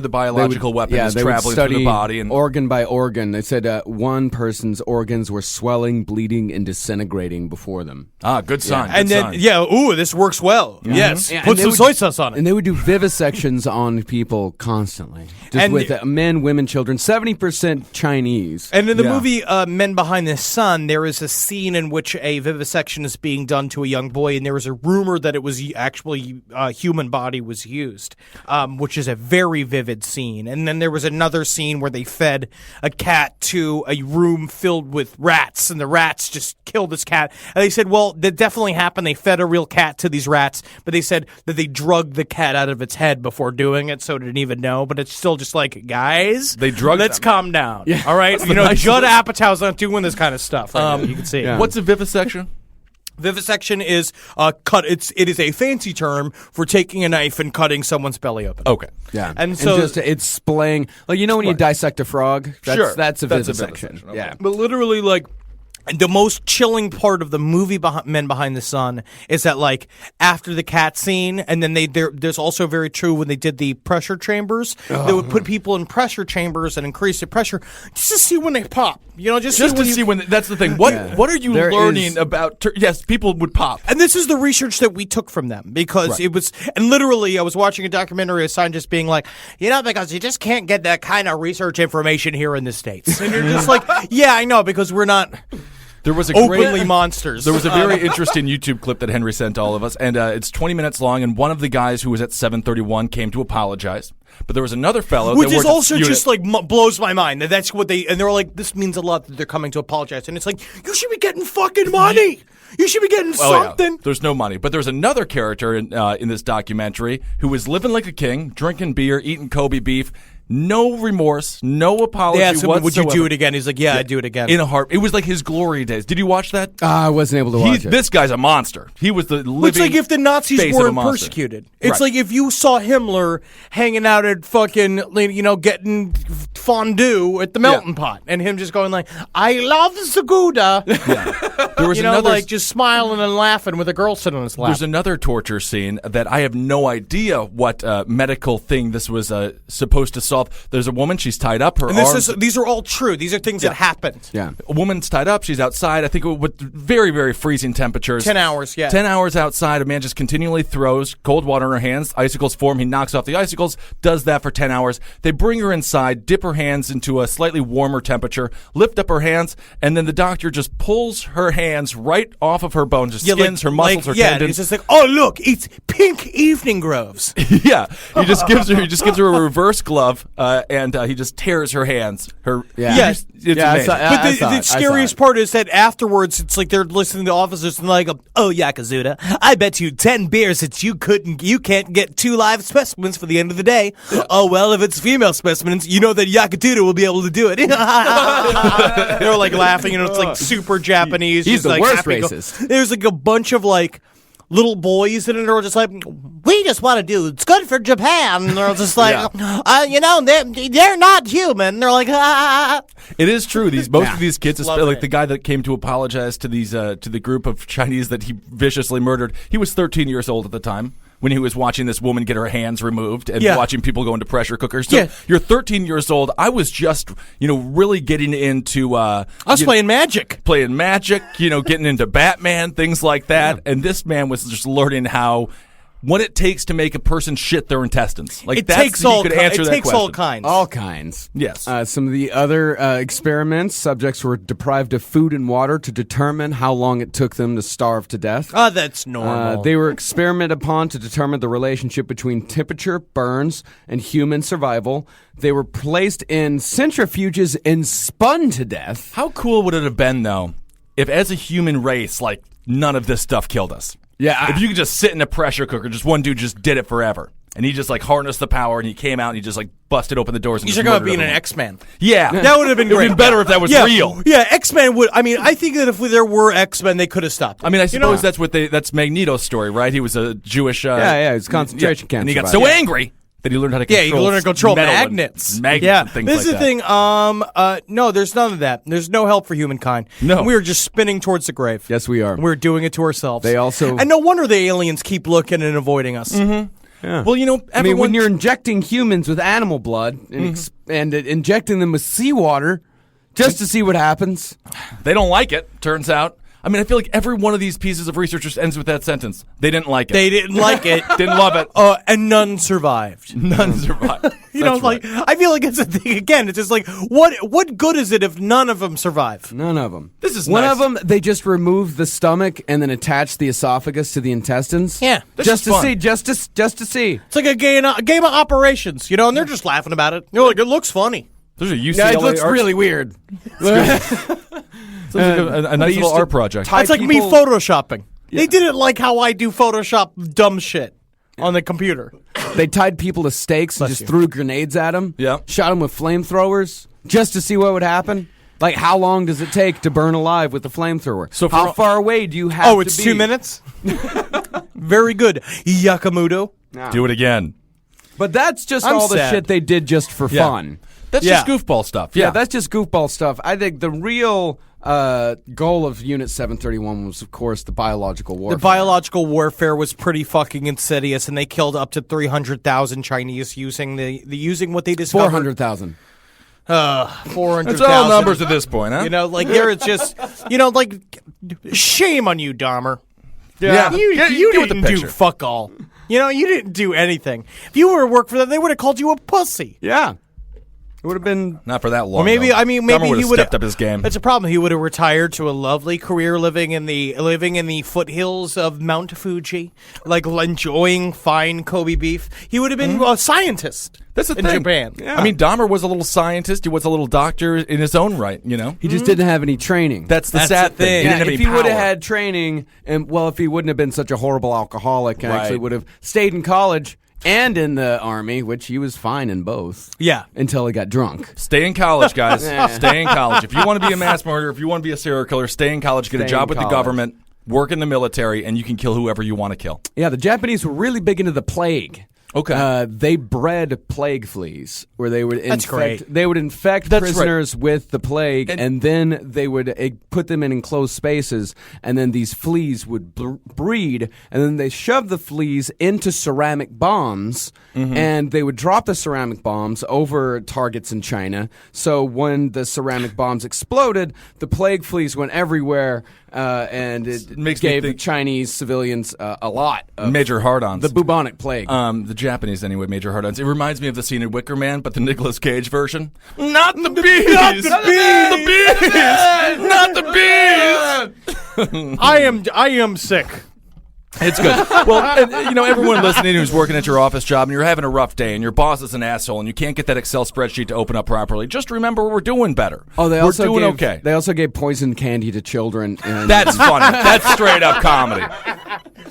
biological weapon is they would traveling through the study body and organ by organ. They said one person's organs were swelling, bleeding, and disintegrating before them. Good sign. And good then, sign. this works well. Yes, Yeah, put and they some would- soy sauce on it. And they would do vivisections on people constantly, just And- with men, women, children. 70% Chinese. And in the Yeah. movie Men Behind the Sun, there is a scene in which a vivisection is being done to a young boy, and there was a rumor that it was actually a human body was used, which is a very vivid scene. And then there was another scene where they fed a cat to a room filled with rats, and the rats just killed this cat. And they said, well, that definitely happened. They fed a real cat to these rats, but they said that they drugged the cat out of its head before doing it, so it didn't even know. But it's still just like, guys, They drugged let's them. calm down. All right, Judd Apatow's not doing this kind of stuff. Right now. You can see it. What's a vivisection? Vivisection is cut. It is a fancy term for taking a knife and cutting someone's belly open. Okay. Yeah, And so- just it's splaying. Like when you dissect a frog, Sure. that's a That's a vivisection. vivisection, okay. Yeah, But literally, like, the most chilling part of the movie Men Behind the Sun is that, like, after the cat scene, and then there's also very true when they did the pressure chambers, they would put people in pressure chambers and increase the pressure just to see when they pop. Just To see when that's the thing. What are you There learning is- about? Yes, people would pop. And this is the research that we took from them because it was, and literally I was watching a documentary of scientists being like, because you just can't get that kind of research information here in the States. And you're just like, yeah, I know, because we're not There was a openly great, monsters. There was a very interesting YouTube clip that Henry sent to all of us, and it's 20 minutes long. And one of the guys who was at 731 came to apologize, but there was another fellow, which that is worked at also unit. just like blows my mind. That that's what they, and they're like, this means a lot that they're coming to apologize. And it's like, you should be getting fucking money. You should be getting something. Yeah. There's no money, but there's another character in this documentary who was living like a king, drinking beer, eating Kobe beef. No remorse, no apology whatsoever. Would you do it again? He's like, yeah, I'd do it again. In a heart. It was like his glory days. Did you watch that? I wasn't able to watch it. This guy's a monster. He was the living It's like if the Nazis face of a weren't monster. persecuted. It's Right. like if you saw Himmler hanging out at fucking, getting fondue at the melting pot, and him just going like, "I love the Gouda," There was another like just smiling and laughing with a girl sitting on his lap. There's another torture scene that I have no idea what medical thing this was supposed to solve. There's a woman, she's tied up, her and arms. these are all true. These are things that happened. Yeah. A woman's tied up, she's outside, I think with very, very freezing temperatures. 10 hours, yeah. 10 hours outside, a man just continually throws cold water in her hands, icicles form, he knocks off the icicles, does that for 10 hours. They bring her inside, dip her hands into a slightly warmer temperature, lift up her hands, and then the doctor just pulls her hands right off of her bones, her skins, her muscles, her yeah, tendons. it's just like, oh look, it's pink evening groves. Yeah, he just gives her a reverse glove, and he just tears her hands. Yes. It's Yeah, I amazing. saw- But I saw the it. I saw scariest it. part is that afterwards, it's like they're listening to officers and like, "Oh, Yakuzuda, I bet you 10 beers that you can't get 2 live specimens for the end of the day. Oh well, if it's female specimens, you know that Yakuzuda will be able to do it." They're like laughing, it's like super Japanese. He's just, the like, worst happy racist. There's like a bunch of like little boys in it are just like, we just want to do it's good for Japan. And they're just like, they're not human. They're like, It is true. Most of these kids, Loving like it. the guy that came to apologize to the group of Chinese that he viciously murdered, he was 13 years old at the time when he was watching this woman get her hands removed and Yeah. watching people go into pressure cookers. So Yeah. you're 13 years old. I was just, really getting into I was playing Magic. playing Magic, getting into Batman, things like that. And this man was just learning what it takes to make a person shit their intestines. Like It that's takes he all could ki- answer it that takes all question. kinds. All kinds. Yes. Some of the other experiments, subjects were deprived of food and water to determine how long it took them to starve to death. Oh, that's normal. They were experimented upon to determine the relationship between temperature, burns, and human survival. They were placed in centrifuges and spun to death. How cool would it have been, though, if as a human race, none of this stuff killed us? Yeah, If you could just sit in a pressure cooker, just one dude just did it forever. And he just like harnessed the power, and he came out and he just like busted open the doors. And You just talk about murdered being an everyone. X-Man. Yeah, That would have been It would great. have been better if that was real. Yeah, X-Men would. I mean, I think that if there were X-Men, they could have stopped it. I mean, I suppose that's Magneto's story, right? He was a Jewish. Yeah, he's a concentration camp and he got survivor. so angry that he learned how to control. Yeah, you can learn to control metal and magnets. magnets Yeah, and things this like is the that. thing. No, there's none of that. There's no help for humankind. No. We are just spinning towards the grave. Yes, we are. We're doing it to ourselves. They also- and no wonder the aliens keep looking and avoiding us. Well, you know, I mean, when everyone- you're injecting humans with animal blood and injecting them with seawater just to see what happens. they don't like it. Turns out. I mean, I feel like every one of these pieces of research just ends with that sentence. They didn't like it. They didn't like it, didn't love it. and none survived. None survived. You know, That's right. like I feel like it's a thing again. It's just like what good is it if none of them survive? None of them. This is one nice. of them. They just removed the stomach and then attached the esophagus to the intestines. Yeah. This just is to fun. see, just to see. It's like a game of operations, you know, and they're just laughing about it. You're like, it looks funny. There's a UCLA Yeah, it looks art- really weird. Sounds like a nice used little to art project. tie It's like me people- photoshopping. They didn't like how I do Photoshop dumb shit on the computer. They tied people to stakes and Bless just you. threw grenades at them. Yeah. Shot them with flamethrowers just to see what would happen. Like, how long does it take to burn alive with a flamethrower? So for how all- far away do you have Oh, to it's be? 2 minutes? Very good. Yakamoto. Do it again. But that's just I'm all the sad. shit they did just for Yeah. fun. That's Yeah. just goofball stuff. Yeah, that's just goofball stuff. I think the real goal of Unit 731 was, of course, the biological warfare. The biological warfare was pretty fucking insidious, and they killed up to 300,000 Chinese using using what they discovered. 400,000. 400,000. It's all numbers at this point, huh? You know, like there it's just, you know, like shame on you, Dahmer. Yeah. You Get with the didn't do picture. fuck all. You know, you didn't do anything. If you were to work for them, they would have called you a pussy. Yeah. It would have been. Not for that long. Or maybe though. I mean Dahmer maybe he would've would stepped up his game. That's a problem. He would have retired to a lovely career living in the foothills of Mount Fuji, like enjoying fine Kobe beef. He would have been a scientist. That's the in thing. Japan. Yeah. I mean, Dahmer was a little scientist. He was a little doctor in his own right. You know, He just didn't have any training. that's the That's sad the thing. thing. He didn't have if any he would have power. had training, and well, if he wouldn't have been such a horrible alcoholic, and actually Right. would have stayed in college and in the army, which he was fine in both. Yeah. Until he got drunk. Stay in college, guys. Stay in college. If you want to be a mass murderer, if you want to be a serial killer, stay in college, get a Stay job in with the college. government, work in the military, and you can kill whoever you want to kill. Yeah, the Japanese were really big into the plague. Okay. They bred plague fleas, where they would That's great. They would infect That's right. prisoners with the plague, And- and then they would put them in enclosed spaces, and then these fleas would breed, and then they shove the fleas into ceramic bombs, Mm-hmm. and they would drop the ceramic bombs over targets in China. So when the ceramic bombs exploded, the plague fleas went everywhere, and it makes me gave think- Chinese civilians a lot of Major hard-ons. the bubonic plague. The Japanese, anyway, major hard-ons. It reminds me of the scene in Wicker Man, but the Nicolas Cage version. Not the bees! Not the bees! Not the bees! I am sick. It's good. Well, and, you know, everyone listening who's working at your office job and you're having a rough day and your boss is an asshole and you can't get that Excel spreadsheet to open up properly, just remember we're doing better. Oh, they we're also doing gave, okay. They also gave poison candy to children. And That's funny. That's straight up comedy.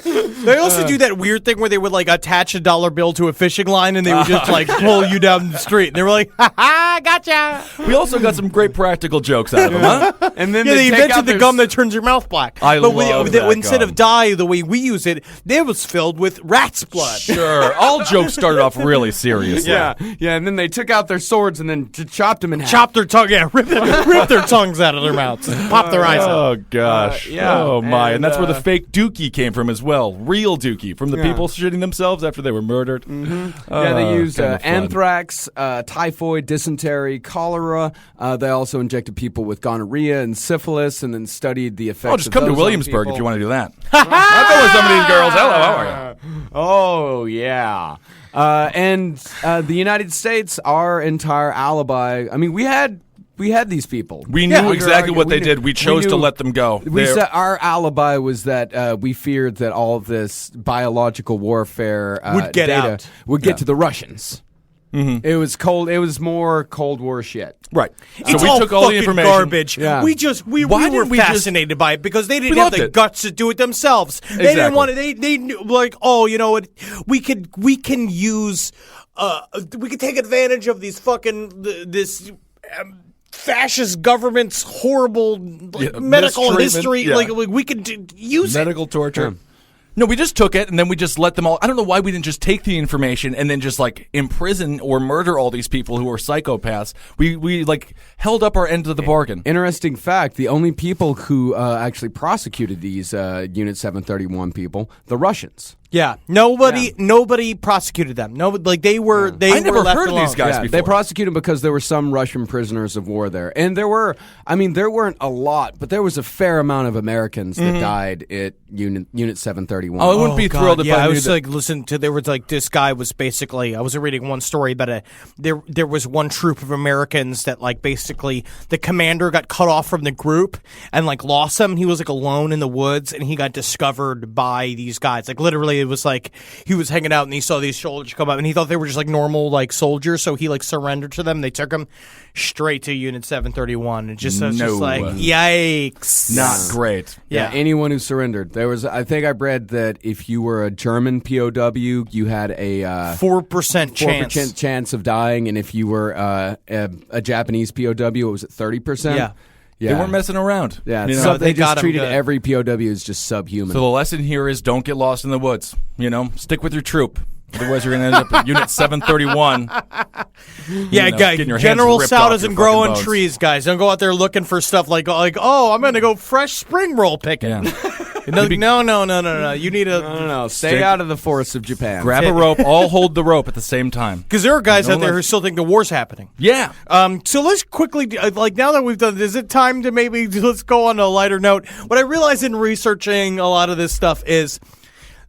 They also do that weird thing where they would like attach a dollar bill to a fishing line and they would just like pull you down the street. And they were like, ha ha, gotcha. We also got some great practical jokes out of them, huh? and then Yeah, they take invented out the their gum that turns your mouth black. I but love that instead gum. of dye, the way we use it, it was filled with rat's blood. Sure. All jokes started off really seriously. yeah, and then they took out their swords and then chopped them in half. Chop their tongue, yeah, rip their tongues out of their mouths, and pop their eyes out. Oh gosh! yeah, Oh my! And, and, that's where the fake Dookie came from as well. Real Dookie from the Yeah. people shitting themselves after they were murdered. Yeah, they used kinda fun. anthrax, typhoid, dysentery, cholera. They also injected people with gonorrhea and syphilis, and then studied the effects. Oh, just of come to those on Williamsburg people. if you want to do that. I'll go with some of these girls. Hello, how are you? Oh yeah, and the United States, our entire alibi. I mean, we had these people. We knew exactly what they did. We chose to knew- let them go. We They're- said our alibi was that we feared that all of this biological warfare Would get data out. would get to the Russians. It was cold. It was more Cold War shit. Right. So It's we all took all the fucking information. garbage. Yeah. We Why were didn't we just- fascinated by it because they didn't We have loved the it. guts to do it themselves. They Exactly. didn't want to. They knew, like, oh, you know what? We can use. We can take advantage of these fucking this. Fascist government's horrible medical mistreatment, history. yeah. Like we could use it. Medical torture. No, we just took it and then we just let them all. I don't know why we didn't just take the information and then just like imprison or murder all these people who are psychopaths. We like held up our end of the bargain. Interesting fact: the only people who actually prosecuted these Unit 731 people, the Russians. Yeah, nobody prosecuted them. No, like they were. They I never were left heard of alone. these guys Yeah, before. they prosecuted because there were some Russian prisoners of war there, and there were. I mean, there weren't a lot, but there was a fair amount of Americans that died at Unit 731. Oh, I wouldn't be thrilled if yeah, I I knew was that. like, listen to. There was like this guy was basically. I was reading one story about there was one troop of Americans that like basically the commander got cut off from the group and like lost him. He was like alone in the woods and he got discovered by these guys. Like literally, it was like he was hanging out and he saw these soldiers come up and he thought they were just like normal like soldiers. So he like surrendered to them. They took him straight to Unit 731. It just was just No. like yikes. Not great. Yeah, anyone who surrendered. There was, I think I read that if you were a German POW, you had a 4% chance. 4% chance of dying, and if you were a Japanese POW, it was at 30%. Yeah. They weren't messing around. Yeah, You know? so they they got just 'em treated good. every POW as just subhuman. So the lesson here is don't get lost in the woods. You know, stick with your troop. Otherwise, you're going to end up at Unit 731. Yeah, know, guy. getting your hands General ripped Sal off doesn't your grow fucking on bones. trees, guys. Don't go out there looking for stuff like oh, I'm going to go fresh spring roll picking. Yeah. No. You need a no, stay out of the forests of Japan. Grab a rope. All hold the rope at the same time. because there are guys out there like- who still think the war's happening. Yeah. So let's quickly, like now that we've done, is it time to maybe let's go on a lighter note? What I realized in researching a lot of this stuff is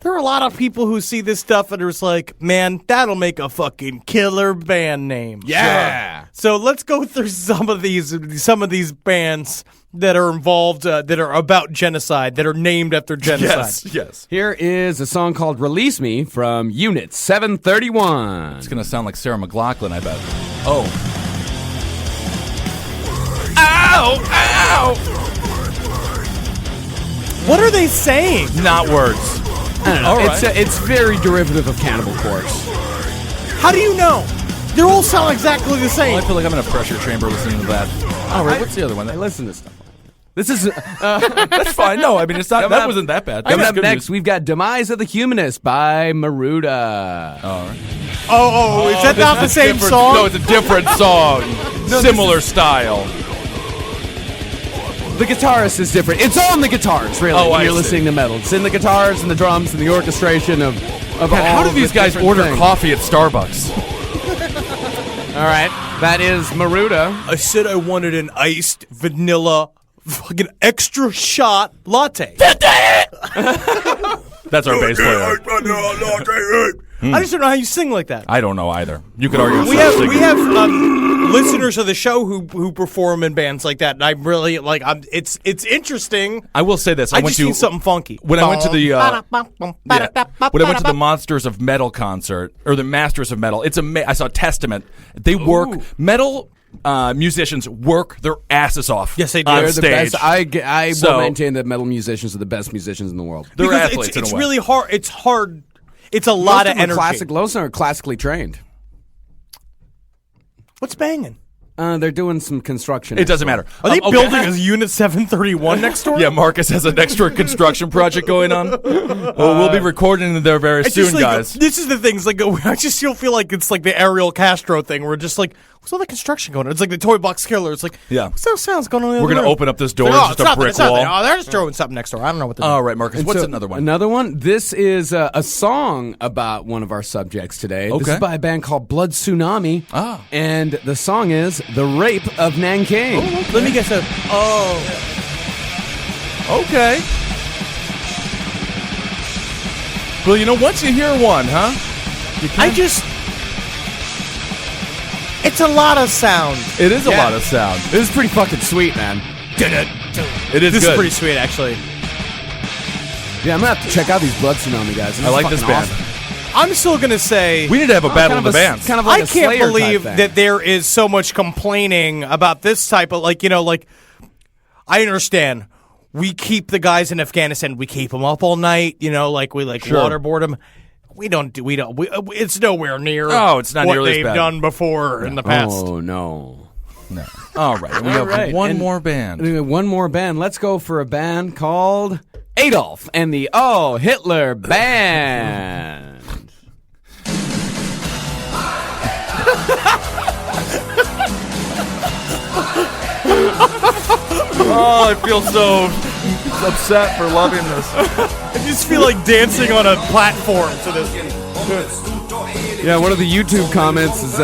there are a lot of people who see this stuff and are just like, man, that'll make a fucking killer band name. Yeah. So let's go through some of these bands that are involved, that are about genocide, that are named after genocide. Yes. Here is a song called Release Me from Unit 731. It's going to sound like Sarah McLachlan, I bet. Oh. Ow! Ow! What are they saying? Not words. I don't know. All right. It's very derivative of Cannibal Corpse. How do you know? They all sound exactly the same. Well, I feel like I'm in a pressure chamber listening to that. All right, what's the other one? I listen to stuff. This is That's fine. No, I mean, it's not. That wasn't that bad. coming That's up good next. news. We've got Demise of the Humanist by Maruda. All right. Oh, is that not the same Different- song? No, it's a different song. Similar style. The guitarist is different. It's on the guitars, really. Oh, when I you're see. listening to metal. It's in the guitars and the drums and the orchestration of God, all how do of these the guys different order things. coffee at Starbucks? All right, that is Maruda. I said I wanted an iced vanilla fucking extra shot latte. That's our bass player. I just don't know how you sing like that. I don't know either. You could argue. We have listeners of the show who perform in bands like that, and I'm really like it's interesting. I will say this. I I went just to need something funky. when I went to the when I went to the Monsters of Metal concert or the Masters of Metal. I saw Testament. They work metal. Musicians work their asses off. Yes, they do. On They're the stage. best. I will So- maintain that metal musicians are the best musicians in the world. They're because athletes it's in a way. really hard. It's hard. It's a lot Most of them are energy. classic. Most of them are classically trained. What's banging? They're doing some construction. It doesn't matter. Are they Okay. building a Unit 731 next door? Yeah, Marcus has an extra construction project going on. Well, we'll be recording there very It's soon, just like, guys. this is the thing. It's like I just feel like it's like the Ariel Castro thing. Where just like, what's all the construction going on? It's like the Toy Box Killer. It's like, Yeah. what's those sounds going on? In the We're other gonna room? open up this door. It's like, It's just a brick it's nothing. wall. Oh, they're just throwing something next door. I don't know what they're doing. All right, Marcus. And What's so, another one? Another one. This is a song about one of our subjects today. This Okay. is by a band called Blood Tsunami. Ah. And the song is "The Rape of Nanking." Let me guess. Okay. Well, you know, once you hear one, huh? It's a lot of sound. It is a lot of sound. This is pretty fucking sweet, man. It is This good. is pretty sweet, actually. Yeah, I'm gonna have to check out these Blood Tsunami guys. This I is like this fucking band. awesome. I'm still gonna say We need to have a battle of the bands. Kind of like I a can't Slayer type believe thing. that there is so much complaining about this type of I understand. We keep the guys in Afghanistan. We keep them up all night. We waterboard them. We don't. It's nowhere near. Oh, it's not what nearly as they've bad. done before in the past. Oh, no. All right. We have right, one and- more band. One more band. Let's go for a band called Adolf and the Oh Hitler Band. Oh, I feel so upset for loving this. I just feel like dancing on a platform to this. Yeah, one of the YouTube comments is,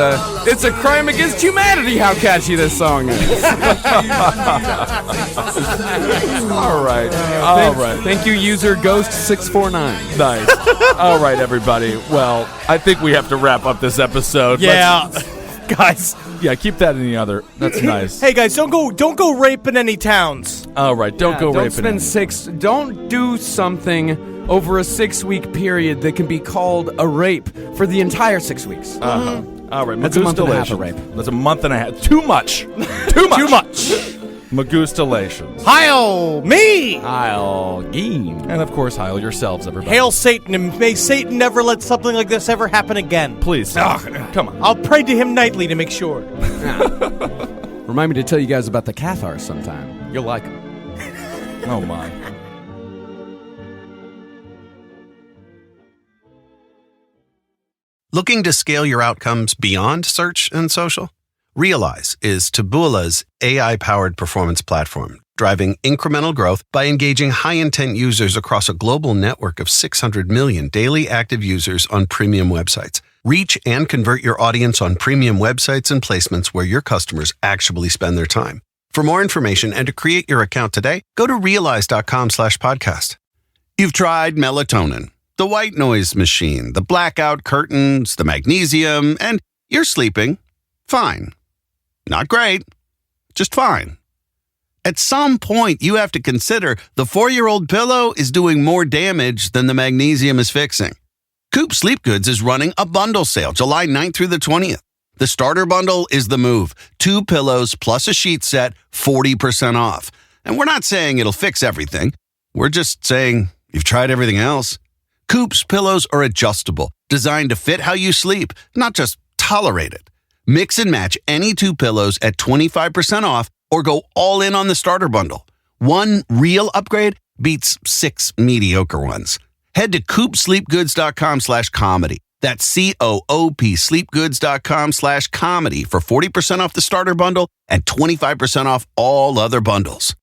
it's a crime against humanity how catchy this song is. All right. All right. Thank you, user Ghost649. Nice. All right, everybody. Well, I think we have to wrap up this episode. Yeah, guys. Yeah, keep that in the other. That's nice. Hey guys, don't go raping any towns. All right. Don't go Don't raping. Don't do something over a 6-week period that can be called a rape for the entire 6 weeks. All right. That's a month and a half of Magustalations. rape. That's a month and a half. Too much. Too much. Too much. Magustalations. Heil me! I'll game. And of course, heil yourselves, everybody. Hail Satan, and may Satan never let something like this ever happen again. Please. Come on. I'll pray to him nightly to make sure. Remind me to tell you guys about the Cathars sometime. You'll like them. Oh, my. Looking to scale your outcomes beyond search and social? Realize is Taboola's AI-powered performance platform, driving incremental growth by engaging high-intent users across a global network of 600 million daily active users on premium websites. Reach and convert your audience on premium websites and placements where your customers actually spend their time. For more information and to create your account today, go to realize.com/podcast. You've tried melatonin, the white noise machine, the blackout curtains, the magnesium, and you're sleeping fine. Not great, just fine. At some point, you have to consider the 4-year-old pillow is doing more damage than the magnesium is fixing. Coop Sleep Goods is running a bundle sale July 9th through the 20th. The starter bundle is the move. 2 pillows plus a sheet set, 40% off. And we're not saying it'll fix everything. We're just saying you've tried everything else. Coop's pillows are adjustable, designed to fit how you sleep, not just tolerate it. Mix and match any 2 pillows at 25% off or go all in on the starter bundle. One real upgrade beats 6 mediocre ones. Head to coopsleepgoods.com/comedy. That's COOP sleepgoods.com/comedy for 40% off the starter bundle and 25% off all other bundles.